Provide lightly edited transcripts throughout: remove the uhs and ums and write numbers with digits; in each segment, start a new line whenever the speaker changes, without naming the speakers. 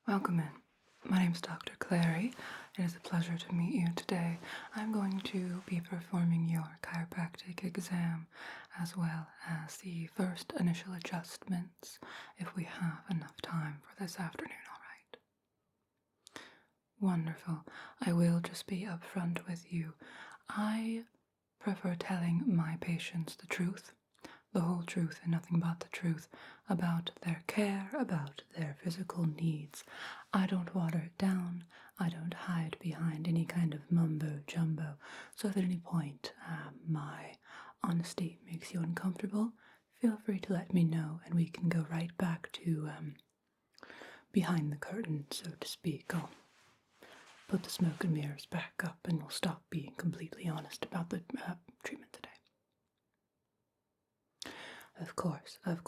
Welcome in. My name is Dr. Clary. It is a pleasure to meet you today. I'm going to be performing your chiropractic exam as well as the first initial adjustments if we have enough time for this afternoon, all right? Wonderful. I will just be upfront with you. I prefer telling my patients the truth, the whole truth and nothing but the truth about their care, about their physical needs. I don't water it down. I don't hide behind any kind of mumbo jumbo. So if at any point my honesty makes you uncomfortable, feel free to let me know and we can go right back to behind the curtain, so to speak. I'll put the smoke and mirrors back up and we'll stop being completely honest about the treatment today. Of course. All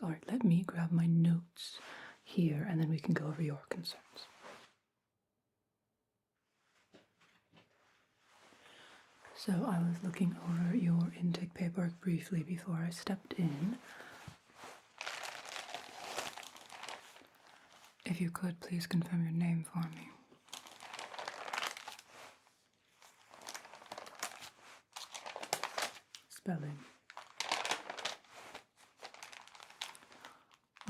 right, let me grab my notes here and then we can go over your concerns. So I was looking over your intake paperwork briefly before I stepped in. If you could, please confirm your name for me. Spelling.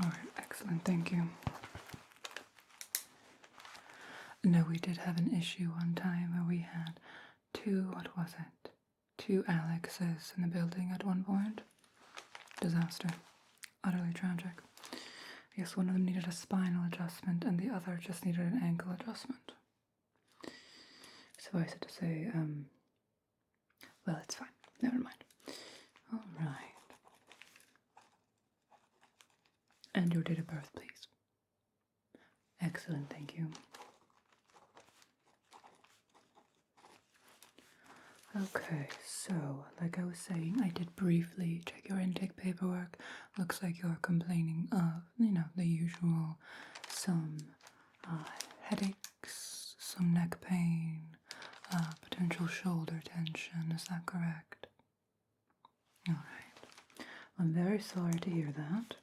Alright, excellent, thank you. No, we did have an issue one time where we had two Alexes in the building at one point. Disaster. Utterly tragic. Yes, one of them needed a spinal adjustment and the other just needed an ankle adjustment. Suffice it to say, well, it's fine. Never mind. Alright. And your date of birth, please. Excellent, thank you. Okay, so, like I was saying, I did briefly check your intake paperwork. Looks like you're complaining of, the usual, some headaches, some neck pain, potential shoulder tension. Is that correct? Alright. I'm very sorry to hear that.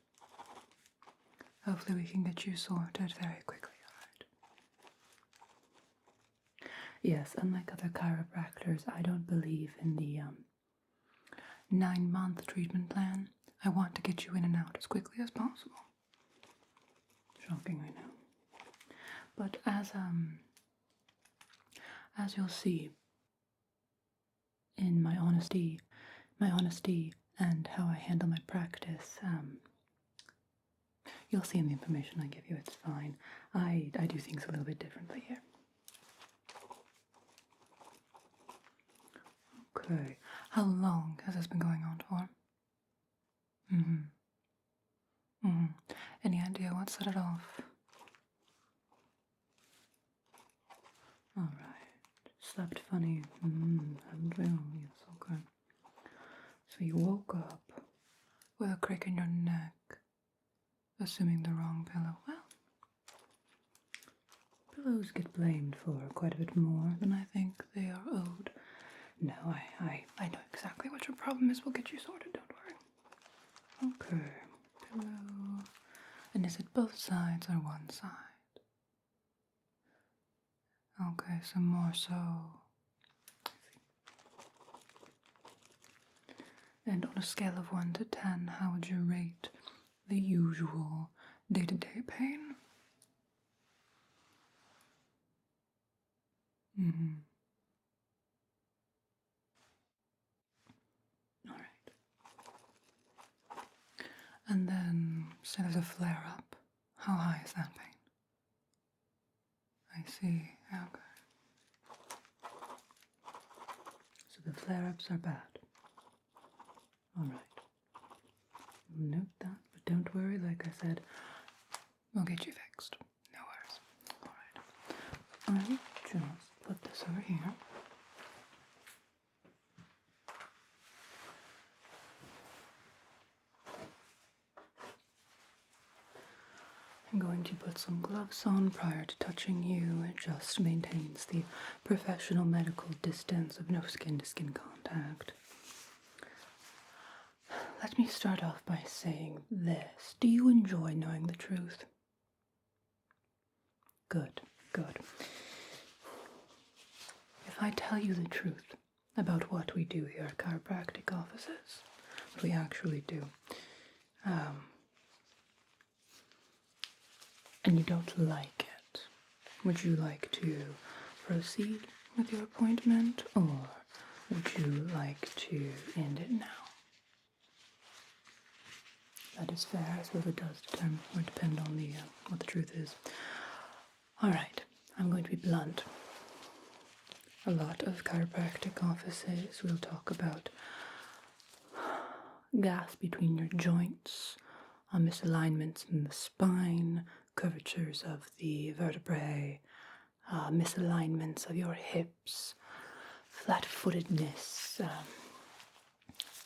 Hopefully we can get you sorted very quickly, alright? Yes, unlike other chiropractors, I don't believe in the 9-month treatment plan. I want to get you in and out as quickly as possible. Shocking, I know. But as you'll see in my honesty and how I handle my practice, you'll see in the information I give you, it's fine. I do things a little bit differently here. Okay. How long has this been going on for? Any idea what set it off? Alright. Slept funny. Haven't you? Yes, okay. So you woke up with a crick in your neck, assuming the wrong pillow. Well, pillows get blamed for quite a bit more than I think they are owed. No, I know exactly what your problem is. We'll get you sorted, don't worry. Okay, pillow. And is it both sides or one side? Okay, so more so. And on a scale of 1 to 10, how would you rate the usual day-to-day pain? Alright. And then, say there's a flare-up. How high is that pain? I see. Okay. So the flare-ups are bad. Alright. Note that, but don't worry, like I said, we'll get you fixed. No worries. Alright. I'll just put this over here. I'm going to put some gloves on prior to touching you. It just maintains the professional medical distance of no skin-to-skin contact. Let me start off by saying this. Do you enjoy knowing the truth? Good, good. If I tell you the truth about what we do here at chiropractic offices, what we actually do, and you don't like it, would you like to proceed with your appointment, or would you like to end it now? That is fair. I suppose it does depend on the what the truth is. All right, I'm going to be blunt. A lot of chiropractic offices will talk about gas between your joints, misalignments in the spine, curvatures of the vertebrae, misalignments of your hips, flat-footedness,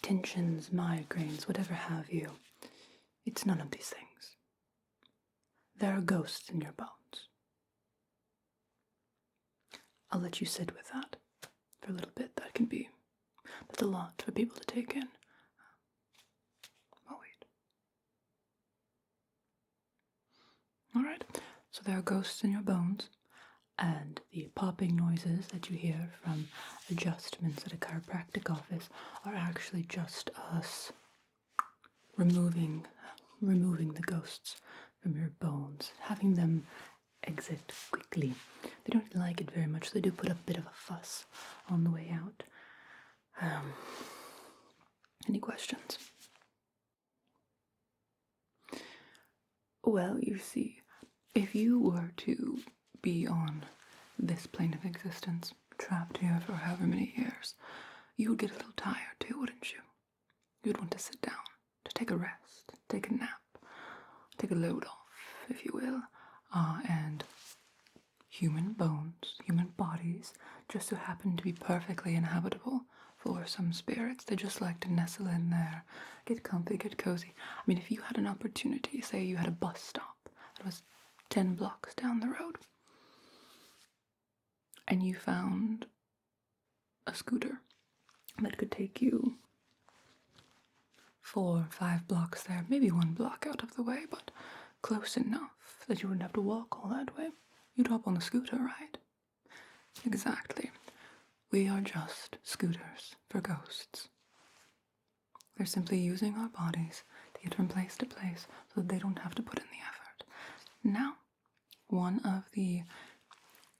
tensions, migraines, whatever have you. It's none of these things. There are ghosts in your bones. I'll let you sit with that for a little bit. That's a lot for people to take in. Oh, wait. Alright, so there are ghosts in your bones, and the popping noises that you hear from adjustments at a chiropractic office are actually just us removing the ghosts from your bones, having them exit quickly. They don't like it very much, so they do put up a bit of a fuss on the way out. Any questions? Well, you see, if you were to be on this plane of existence, trapped here for however many years, you would get a little tired too, wouldn't you? You'd want to sit down, to take a rest, take a nap, take a load off, if you will, and human bones, human bodies, just so happen to be perfectly inhabitable for some spirits. They just like to nestle in there, get comfy, get cozy. I mean, if you had an opportunity, say you had a bus stop that was 10 blocks down the road, and you found a scooter that could take you 4 or 5 blocks there, maybe 1 block out of the way, but close enough that you wouldn't have to walk all that way. You'd hop on the scooter, right? Exactly. We are just scooters for ghosts. They're simply using our bodies to get from place to place so that they don't have to put in the effort. Now, one of the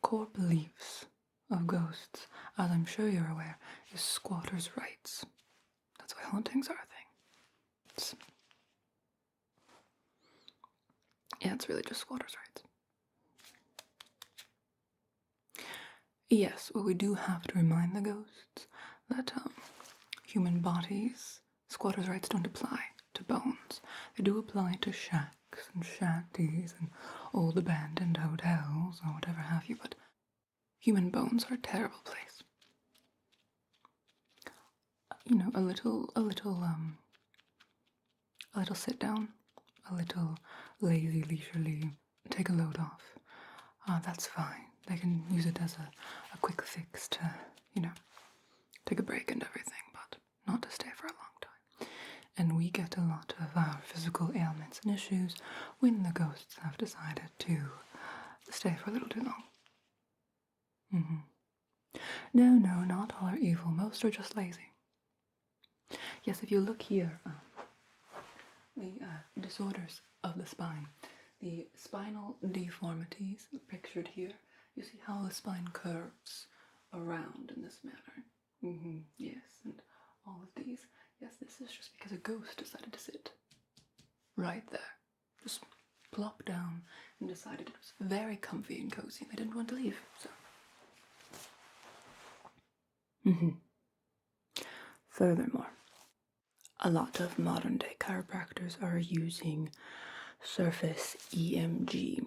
core beliefs of ghosts, as I'm sure you're aware, is squatters' rights. That's why hauntings are a thing. It's really just squatters' rights. Yes, well, we do have to remind the ghosts that human bodies, squatters' rights don't apply to bones. They do apply to shacks and shanties and old abandoned hotels or whatever have you, but human bones are a terrible place. You know, a little sit down, a little lazy, leisurely, take a load off. That's fine. They can use it as a quick fix to, take a break and everything, but not to stay for a long time. And we get a lot of our physical ailments and issues when the ghosts have decided to stay for a little too long. No, not all are evil. Most are just lazy. Yes, if you look here, the disorders of the spine, the spinal deformities pictured here, you see how the spine curves around in this manner. Yes, and all of these. Yes, this is just because a ghost decided to sit right there. Just plop down and decided it was very comfy and cozy and they didn't want to leave, so. Furthermore, a lot of modern day chiropractors are using surface EMG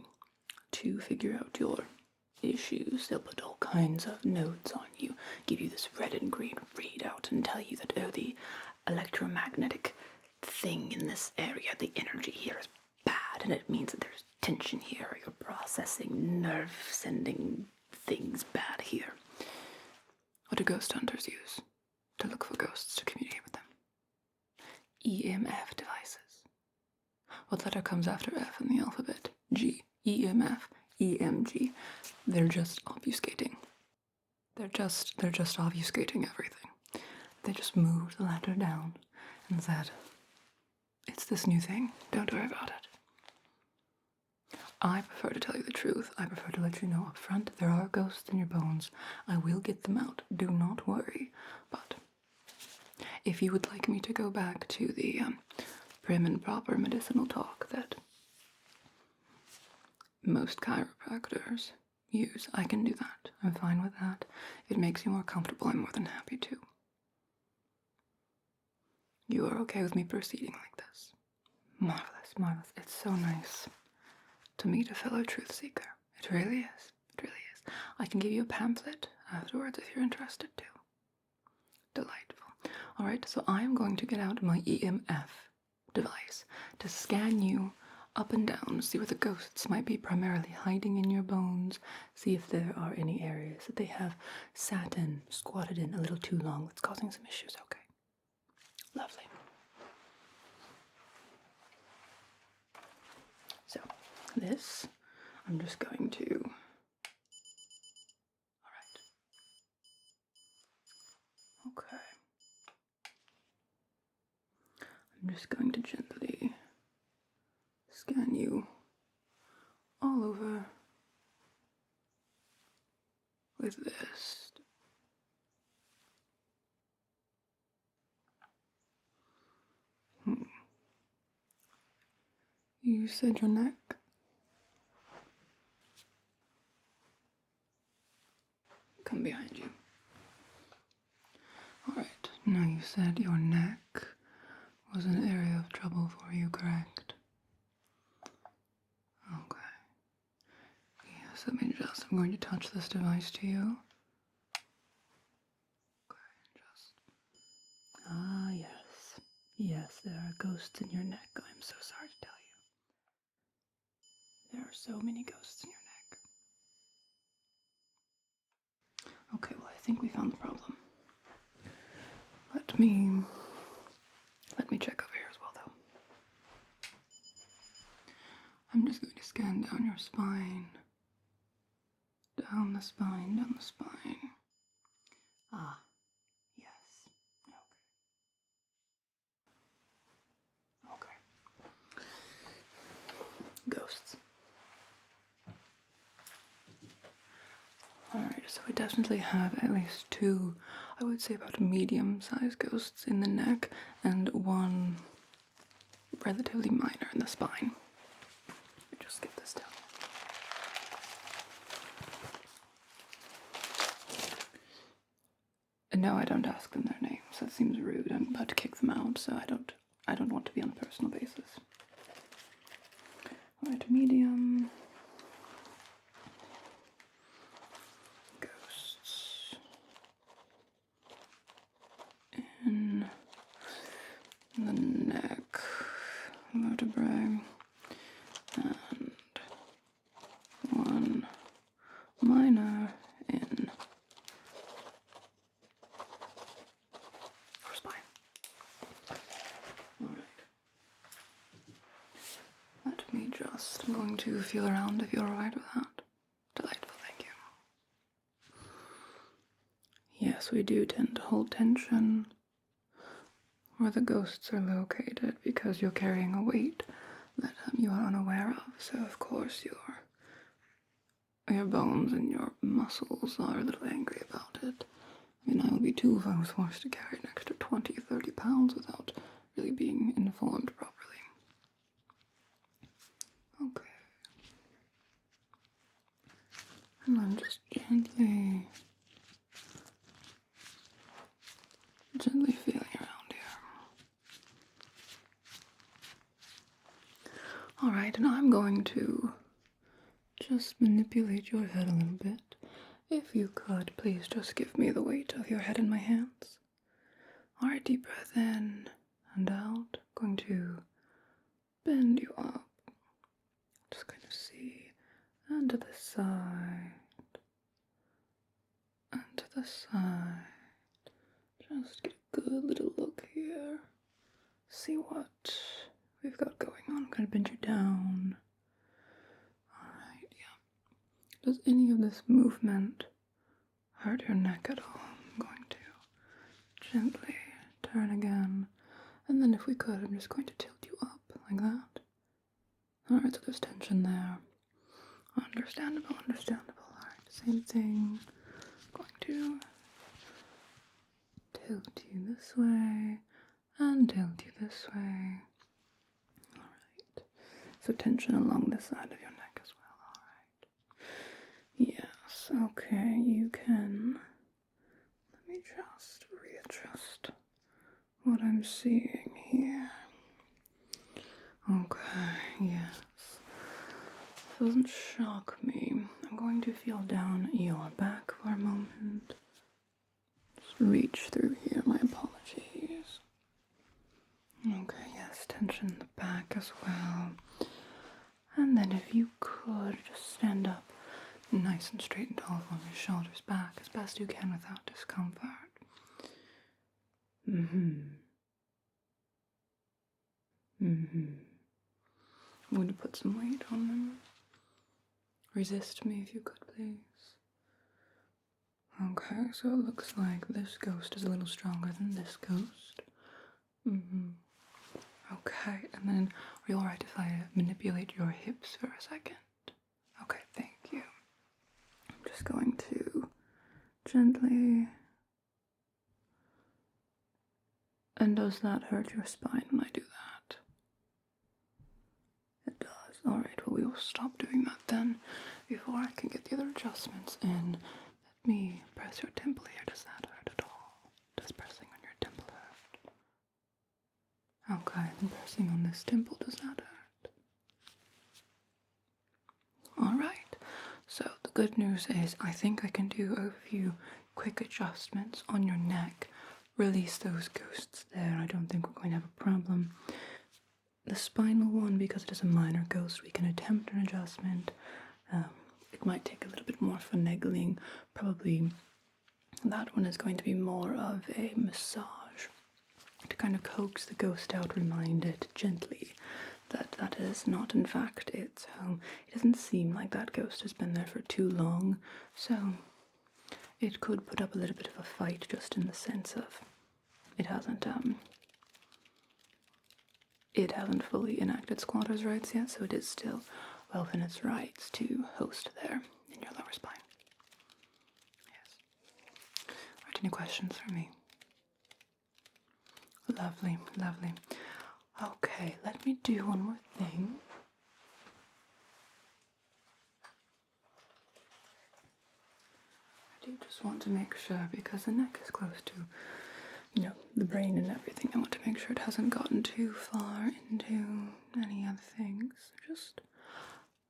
to figure out your issues. They'll put all kinds of notes on you, give you this red and green readout and tell you that, the electromagnetic thing in this area, the energy here is bad and it means that there's tension here. You're processing nerve sending things bad here. What do ghost hunters use to look for ghosts to communicate with them? EMF devices. What letter comes after F in the alphabet? G. EMF. EMG. They're just obfuscating. They're just obfuscating everything. They just moved the letter down and said, it's this new thing, don't worry about it. I prefer to tell you the truth. I prefer to let you know up front there are ghosts in your bones. I will get them out, do not worry. But if you would like me to go back to the prim and proper medicinal talk that most chiropractors use, I can do that. I'm fine with that. If it makes you more comfortable, I'm more than happy to. You are okay with me proceeding like this? Marvelous, marvelous. It's so nice to meet a fellow truth seeker. It really is. It really is. I can give you a pamphlet afterwards if you're interested too. Delightful. Alright, so I am going to get out my EMF device to scan you up and down, see where the ghosts might be primarily hiding in your bones, see if there are any areas that they have sat in, squatted in a little too long that's causing some issues. Okay. Lovely. So, this, I'm just going to, alright. Okay. I'm just going to gently scan you all over with this. You said your neck? Come behind you. Alright, now you said your neck was an area of trouble for you, correct? Okay. Yes, let me just, I'm going to touch this device to you. Okay, just. Ah, yes. Yes, there are ghosts in your neck. I'm so sorry to tell you. There are so many ghosts in your neck. Okay, well, I think we found the problem. Let me check over here as well, though. I'm just going to scan down your spine. Down the spine, down the spine. Ah, yes. Okay. Ghosts. Alright, so we definitely have at least two, I would say about medium-sized ghosts in the neck, and one relatively minor in the spine. Let me just get this down. No, I don't ask them their names. That seems rude. I'm about to kick them out, so I don't want to be on a personal basis. Alright, medium. Ghosts. In the neck. Vertebrae. And one minor in your spine. Alright. Let me just, I'm going to feel around if you're alright with that. Delightful, thank you. Yes, we do tend to hold tension where the ghosts are located because you're carrying a weight that you are unaware of. So of course your bones and your muscles are a little angry about it. I mean, I would be too if I was forced to carry an extra 20, 30 pounds without really being informed properly. Okay. And I'm just gently feeling around here. Alright, and I'm going to just manipulate your head a little bit. If you could, please just give me the weight of your head in my hands. Alright, deep breath in and out. I'm going to bend you up. Just kind of see. And to the side. And to the side. Just get a good little look here. See what we've got going on. I'm going to bend you down. Alright, yeah. Does any of this movement hurt your neck at all? I'm going to gently turn again. And then if we could, I'm just going to tilt you up like that. Alright, so there's tension there. Understandable, understandable. Alright, same thing. Going to tilt you this way and tilt you this way. Alright. So tension along this side of your neck as well. Alright. Yes, okay, you can. Let me just readjust what I'm seeing here. Okay, yes. Doesn't shock me. I'm going to feel down your back for a moment. Just reach through here, my apologies. Okay, yes, tension in the back as well. And then if you could just stand up nice and straight and tall from your shoulders back as best you can without discomfort. I'm going to put some weight on them. Resist me if you could, please. Okay, so it looks like this ghost is a little stronger than this ghost. Okay, and then are you alright if I manipulate your hips for a second? Okay, thank you. I'm just going to gently... And does that hurt your spine when I do that? It does. Alright, well we will stop doing that then before I can get the other adjustments in. Let me press your temple here. Does that hurt at all? Does pressing on your temple hurt? Okay, and pressing on this temple, does that hurt? Alright, so the good news is I think I can do a few quick adjustments on your neck. Release those ghosts there. I don't think we're going to have a problem. The spinal one, because it is a minor ghost, we can attempt an adjustment. It might take a little bit more finagling. Probably that one is going to be more of a massage to kind of coax the ghost out, remind it gently that that is not in fact its home. It doesn't seem like that ghost has been there for too long, so it could put up a little bit of a fight, just in the sense of it hasn't fully enacted squatter's rights yet, so it is still well within its rights to host there in your lower spine. Yes. Alright, any questions for me? Lovely, lovely. Okay, let me do one more thing. I do just want to make sure, because the neck is close to, the brain and everything, I want to make sure it hasn't gotten too far into any other things. Just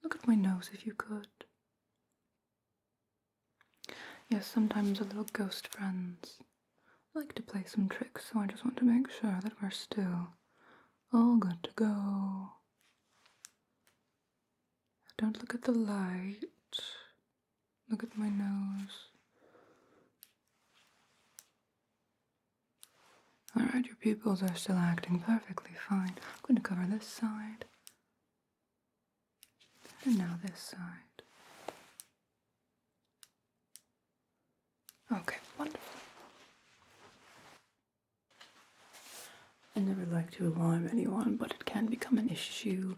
look at my nose if you could. Yes, sometimes the little ghost friends like to play some tricks, so I just want to make sure that we're still all good to go. Don't look at the light. Look at my nose. Alright, your pupils are still acting perfectly fine. I'm going to cover this side. And now this side. Okay, wonderful. I never like to alarm anyone, but it can become an issue.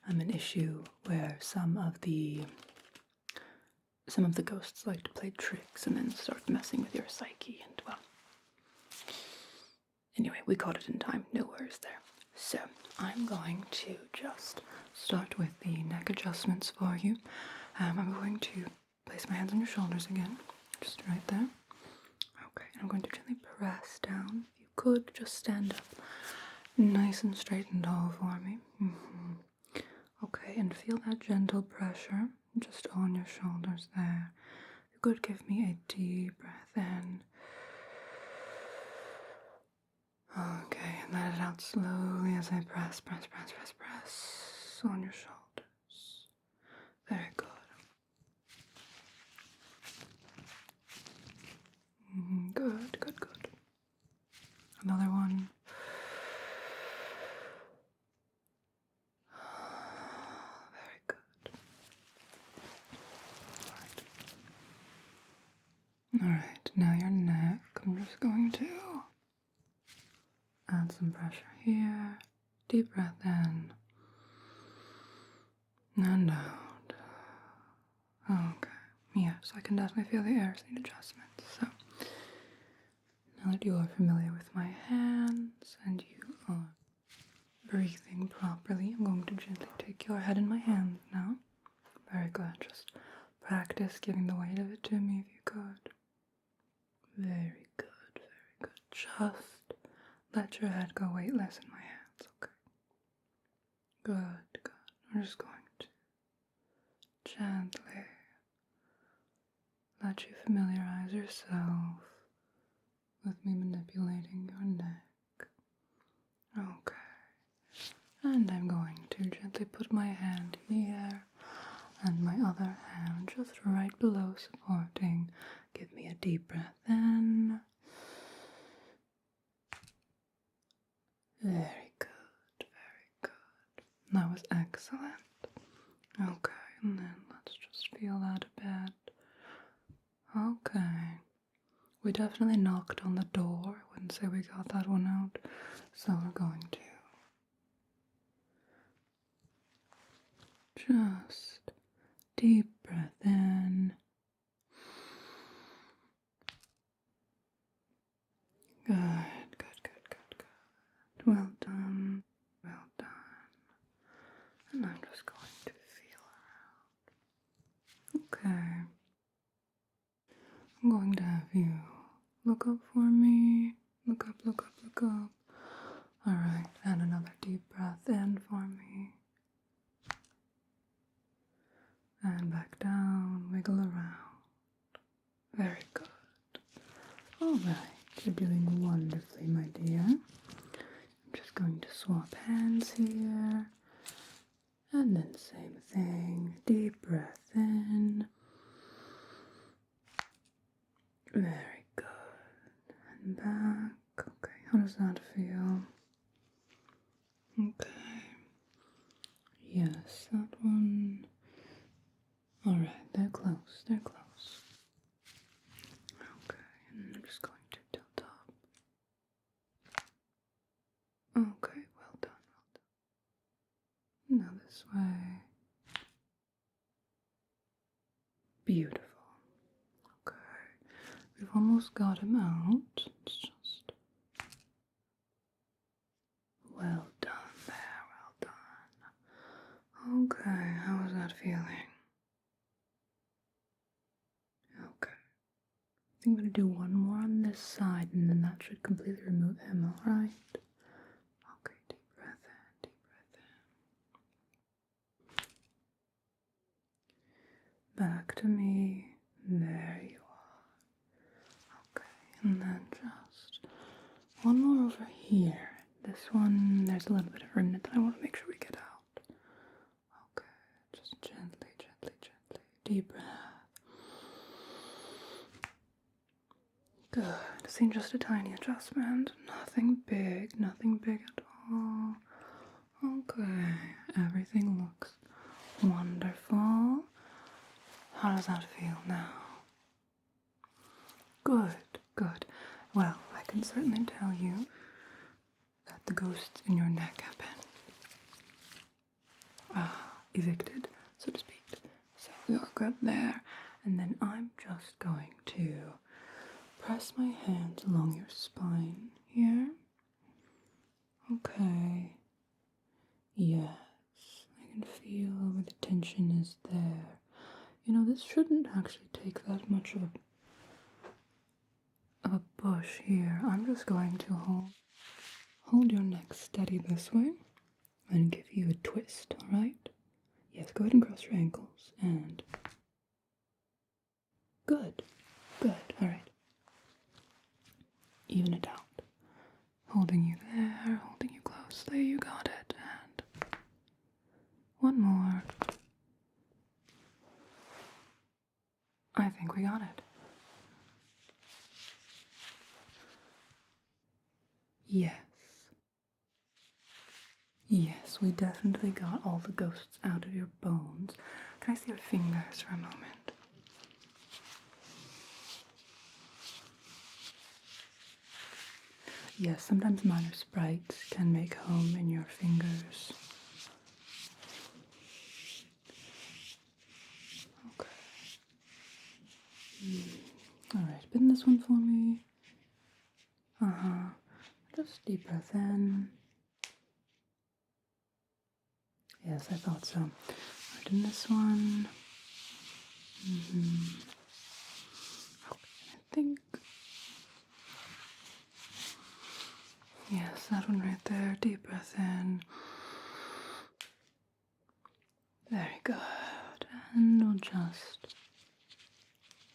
An issue where some of the ghosts like to play tricks and then start messing with your psyche, and well, anyway, we caught it in time, no worries there. So I'm going to just start with the neck adjustments for you. I'm going to place my hands on your shoulders again, just right there. Okay, and I'm going to gently press down. If you could just stand up nice and straight and tall for me. Okay, and feel that gentle pressure just on your shoulders there. You could give me a deep breath in. Okay, and let it out slowly as I press on your shoulders. Very good. Good, good, good. Another one. Very good. Alright, now your neck. I'm just going to add some pressure here. Deep breath in and out. Okay. Yes, I can definitely feel the air's need adjustments. So, now that you are familiar with my hands and you are breathing properly, I'm going to gently take your head in my hands now. Very good. Just practice giving the weight of it to me if you could. Very good, very good. Just let your head go weightless in my hands, okay? Good, good. I'm just going to gently let you familiarize yourself with me manipulating your neck. Okay. And I'm going to gently put my hand in the air and my other hand just right below supporting. Give me a deep breath in. Very good, very good. That was excellent. Okay, and then let's just feel that a bit. Okay. We definitely knocked on the door. I wouldn't say we got that one out. So we're going to just deep breath in. Good, good, good, good, good. Well done, well done. And I'm just going to feel around. Okay. I'm going to have you look up for me. Look up, look up, look up. Alright, and another deep breath in for me. And back down, wiggle around. Very good. Alright, you're doing wonderfully, my dear. I'm just going to swap hands here. And then same thing. Deep breath in. Very good. And back. Okay, how does that feel? Okay. Yes, that one. Alright, they're close, they're close. Okay, and I'm just going to tilt up. Okay, well done, well done. Now this way. Beautiful. Okay, we've almost got him out. It's just... Well done there, well done. Okay, how is that feeling? Okay. I think I'm going to do one more on this side and then that should completely remove him, alright? Okay, deep breath in, deep breath in. Back to me. There you are. Okay, and then just one more over here. This one, there's a little bit of remnant that I want to make sure we get out. Okay, just gently, gently, gently. Deep breath. Good. See, just a tiny adjustment. Nothing big at all. Okay, everything looks wonderful. How does that feel now? Good, good. Well, I can certainly tell you that the ghosts in your neck have been evicted, so to speak. So we are good there. And then I'm just going to press my hand along your spine here. Okay. Yes, I can feel where the tension is there. You know, this shouldn't actually take that much of a push here. I'm just going to hold your neck steady this way and give you a twist, alright? Yes, go ahead and cross your ankles and good, alright. Even it out. Holding you there, holding you closely, you got it. And one more. I think we got it. Yes. Yes, we definitely got all the ghosts out of your bones. Can I see your fingers for a moment? Yes, sometimes minor sprites can make home in your fingers. Okay. Alright, spin this one for me. Just deep breath in. Yes, I thought so. Right, in this one. Okay, I think. Yes, that one right there. Deep breath in. Very good. And we'll just.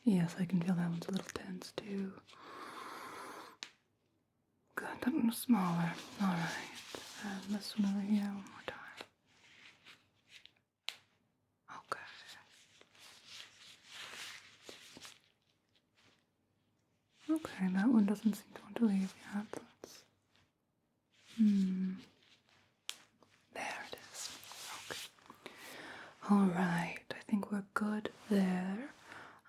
Yes, I can feel that one's a little tense too. Good, that one's smaller. Alright. And this one over here one more time. Okay. Okay, that one doesn't seem to want to leave yet. Let's... There it is. Okay. Alright, I think we're good there.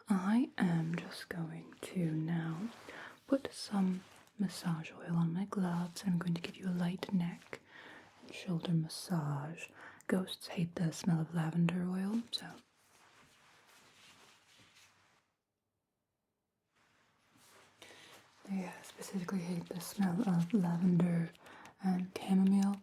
I am just going to now put some massage oil on my gloves. I'm going to give you a light neck and shoulder massage. Ghosts hate the smell of lavender oil, so they specifically hate the smell of lavender and chamomile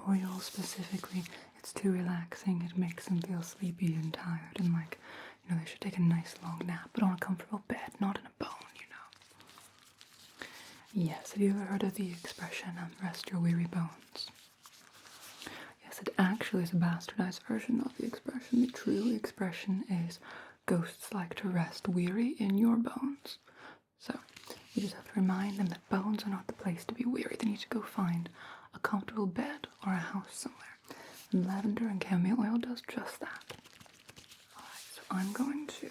oil specifically. It's too relaxing. It makes them feel sleepy and tired and like, you know, they should take a nice long nap, but on a comfortable bed, not in a bone, you know. Yes, have you ever heard of the expression, rest your weary bones? Yes, it actually is a bastardized version of the expression. The true expression is, ghosts like to rest weary in your bones. So, you just have to remind them that bones are not the place to be weary. They need to go find a comfortable bed or a house somewhere. And lavender and chamomile oil does just that. Alright, so I'm going to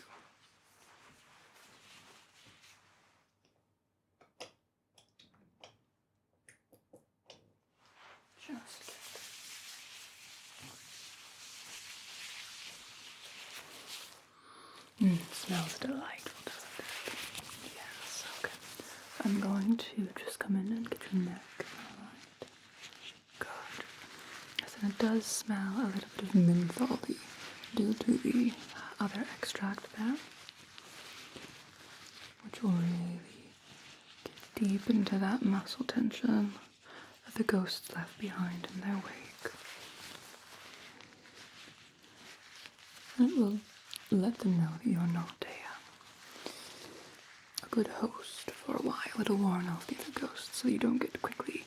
just it smells delightful, doesn't it? Yes, okay. I'm going to just come in and get your neck. Alright. Good. Yes, and it does smell a little bit of mentholy due to the other extract there, which will really get deep into that muscle tension that the ghosts left behind in their wake. And it will let them know that you're not a good host for a while. It'll warn off the other ghosts so you don't get quickly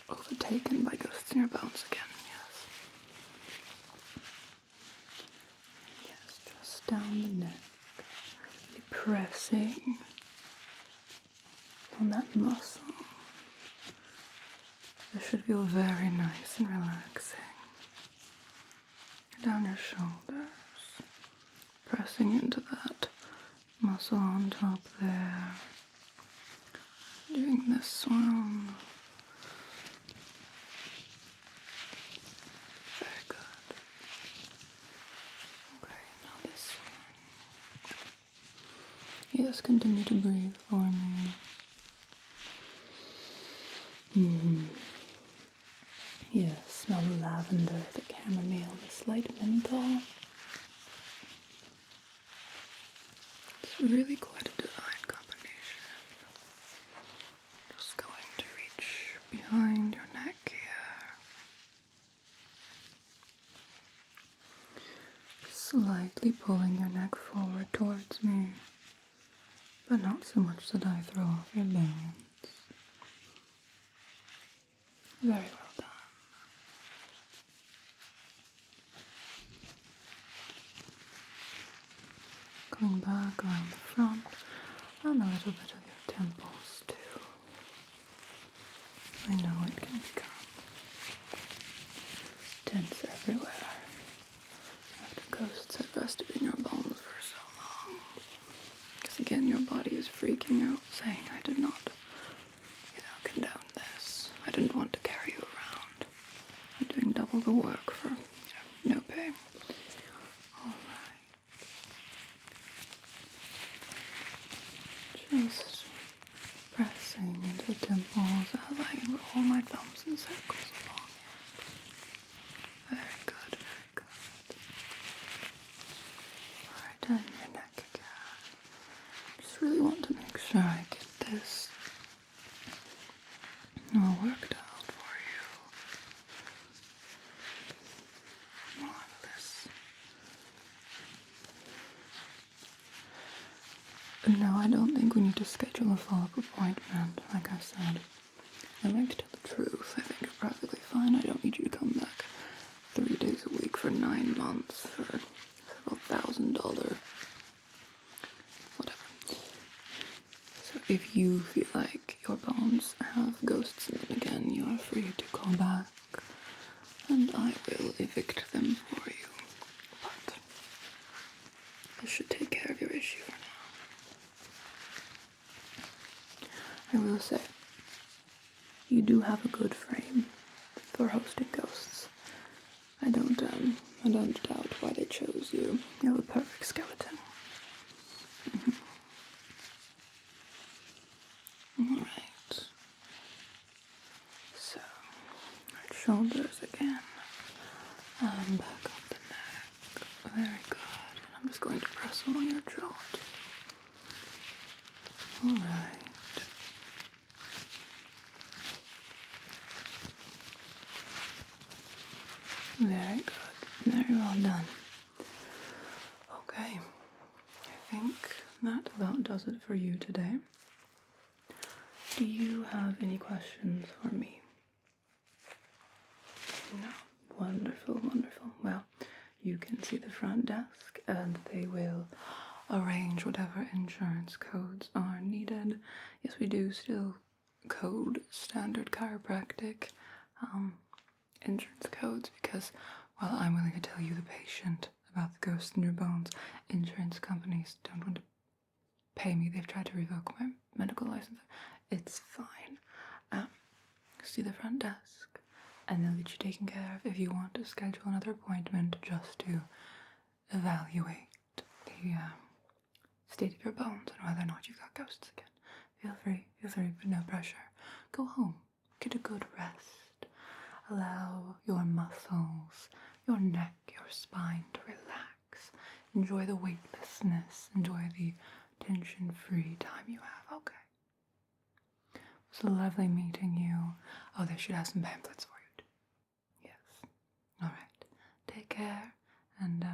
overtaken by ghosts in your bones again. Yes, just down the neck, pressing on that muscle. This should feel very nice and relaxing. Down your shoulders, pressing into that muscle on top there. Doing this one. Very good. Okay, now this one. Yes, continue to breathe for me. Yes, smell the lavender, the chamomile, the slight menthol. It's really quite a divine combination. Just going to reach behind your neck here. Slightly pulling your neck forward towards me, but not so much that I throw off your balance. Very well done. Coming back around the front and a little bit of your temples too. I know it can become tense everywhere after ghosts have rested in your bones for so long. Because again, your body is freaking out, saying, I did not, condone this. I didn't want to carry you around. I'm doing double the work for, no pay. Just pressing the temples as I roll my thumbs in circles along it. Very good, very good. Alright, and your neck again. Just really want to make sure I get this all worked out for you. Marvelous. No, I don't think we need to schedule a follow-up appointment. Like I said, I like to tell the truth. I think you're perfectly fine. I don't need you to come back 3 days a week for 9 months for several $1,000. Whatever. So if you feel like your bones have ghosts in them again, you are free to call back and I will evict them for you. But this should take care of your issue for now. I will say, you do have a good frame for hosting ghosts. I don't doubt why they chose you. You have a perfect skeleton. Alright. So, right shoulders again. And back up the neck. Very good. And I'm just going to press along your jaw too. Alright. Very good. Very well done. Okay. I think that about does it for you today. Do you have any questions for me? No. Wonderful, wonderful. Well, you can see the front desk and they will arrange whatever insurance codes are needed. Yes, we do still code standard chiropractic insurance codes because while I'm willing to tell you, the patient, about the ghosts in your bones, insurance companies don't want to pay me. They've tried to revoke my medical license. It's fine. See the front desk and they'll get you taken care of. If you want to schedule another appointment just to evaluate the state of your bones and whether or not you've got ghosts again, feel free, but no pressure. Go home, get a good rest. Allow your muscles, your neck, your spine to relax. Enjoy the weightlessness, enjoy the tension-free time you have, okay? It was lovely meeting you. Oh, they should have some pamphlets for you too. Yes. Alright. Take care, and